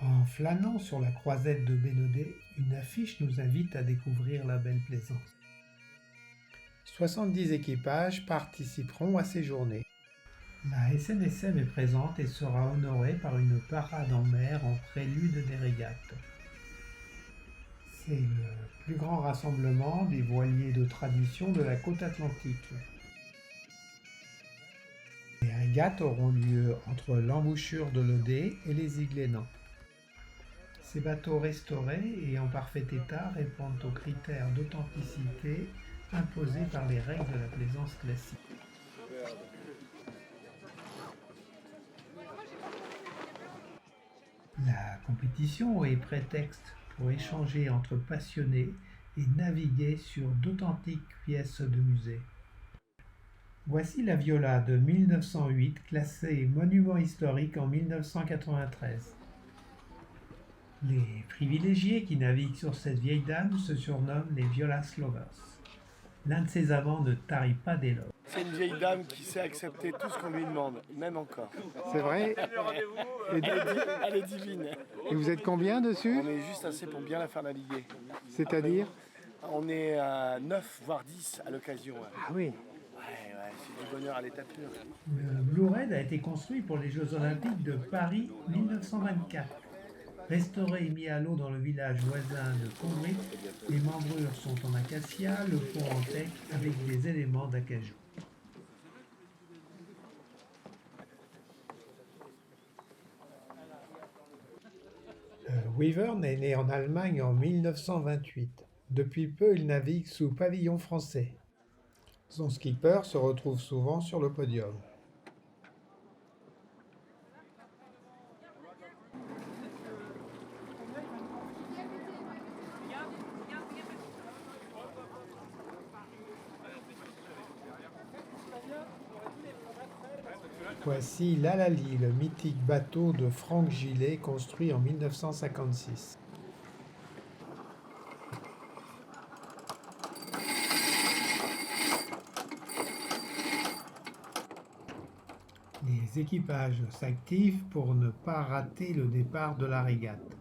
En flânant sur la croisette de Bénodet, une affiche nous invite à découvrir la belle Plaisance. 70 équipages participeront à ces journées. La SNSM est présente et sera honorée par une parade en mer en prélude des régates. C'est le plus grand rassemblement des voiliers de tradition de la côte atlantique. Les régates auront lieu entre l'embouchure de l'Odé et les Îles-Lénan. Ces bateaux restaurés et en parfait état répondent aux critères d'authenticité imposés par les règles de la plaisance classique. La compétition est prétexte pour échanger entre passionnés et naviguer sur d'authentiques pièces de musée. Voici la Viola de 1908, classée monument historique en 1993. Les privilégiés qui naviguent sur cette vieille dame se surnomment les Violas Lovers. L'un de ses amants ne tarit pas d'éloges. C'est une vieille dame qui sait accepter tout ce qu'on lui demande, même encore. C'est vrai. Elle est divine. Et vous êtes combien dessus? On est juste assez pour bien la faire naviguer. C'est-à-dire? On est à 9 voire 10 à l'occasion. Ah oui. Ouais, c'est du bonheur à l'état pur. Le Blue Red a été construit pour les Jeux Olympiques de Paris 1924. Restauré et mis à l'eau dans le village voisin de Combry, les membrures sont en acacia, le pont en teck avec des éléments d'acajou. Wyvern est né en Allemagne en 1928. Depuis peu, il navigue sous pavillon français. Son skipper se retrouve souvent sur le podium. Voici l'Alali, le mythique bateau de Franck Gillet construit en 1956. Les équipages s'activent pour ne pas rater le départ de la régate.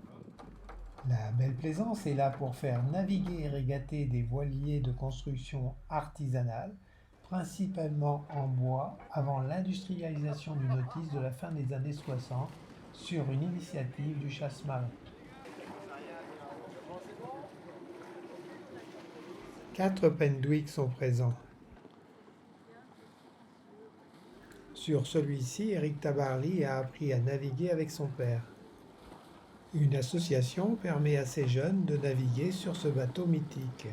La Belle Plaisance est là pour faire naviguer et régater des voiliers de construction artisanale, principalement en bois, avant l'industrialisation du nautisme de la fin des années 60, sur une initiative du chasse-marée. 4 Pendwick sont présents. Sur celui-ci, Éric Tabarly a appris à naviguer avec son père. Une association permet à ces jeunes de naviguer sur ce bateau mythique.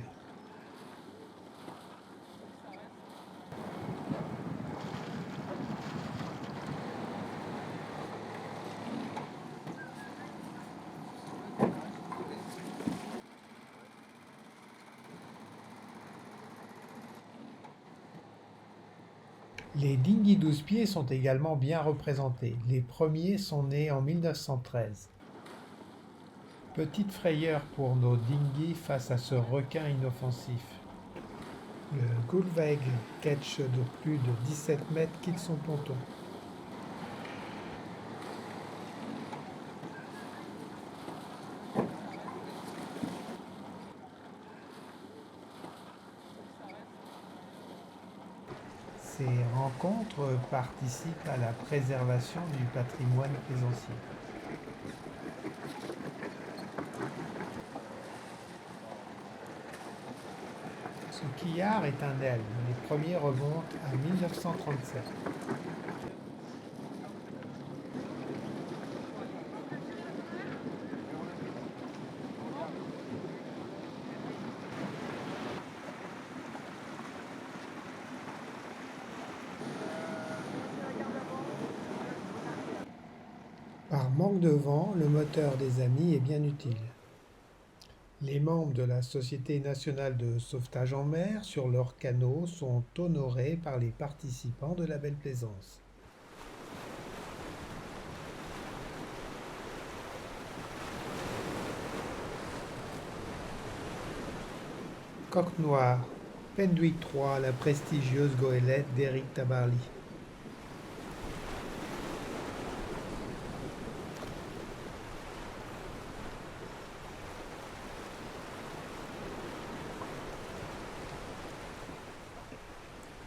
Les dinghies 12 pieds sont également bien représentés. Les premiers sont nés en 1913. Petite frayeur pour nos dinghies face à ce requin inoffensif. Le Gullveig ketch de plus de 17 mètres quitte son ponton. Ces rencontres participent à la préservation du patrimoine plaisancier. Ce quillard est un L. Les premiers remontent à 1937. Par manque de vent, le moteur des Amis est bien utile. Les membres de la Société nationale de sauvetage en mer sur leurs canots sont honorés par les participants de la Belle Plaisance. Coque Noire, Pendwick 3, la prestigieuse goélette d'Éric Tabarly.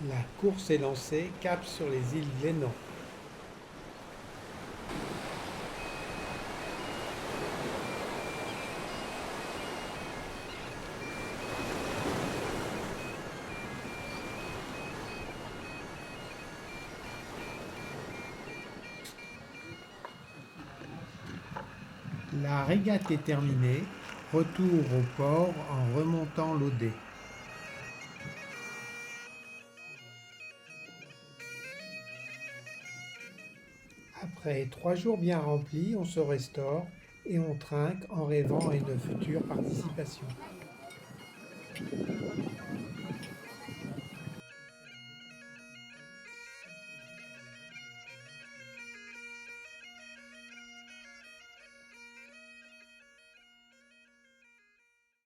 La course est lancée, cap sur les îles Glénan. La régate est terminée, retour au port en remontant l'Odet. Après 3 jours bien remplis, on se restaure et on trinque en rêvant à une future participation.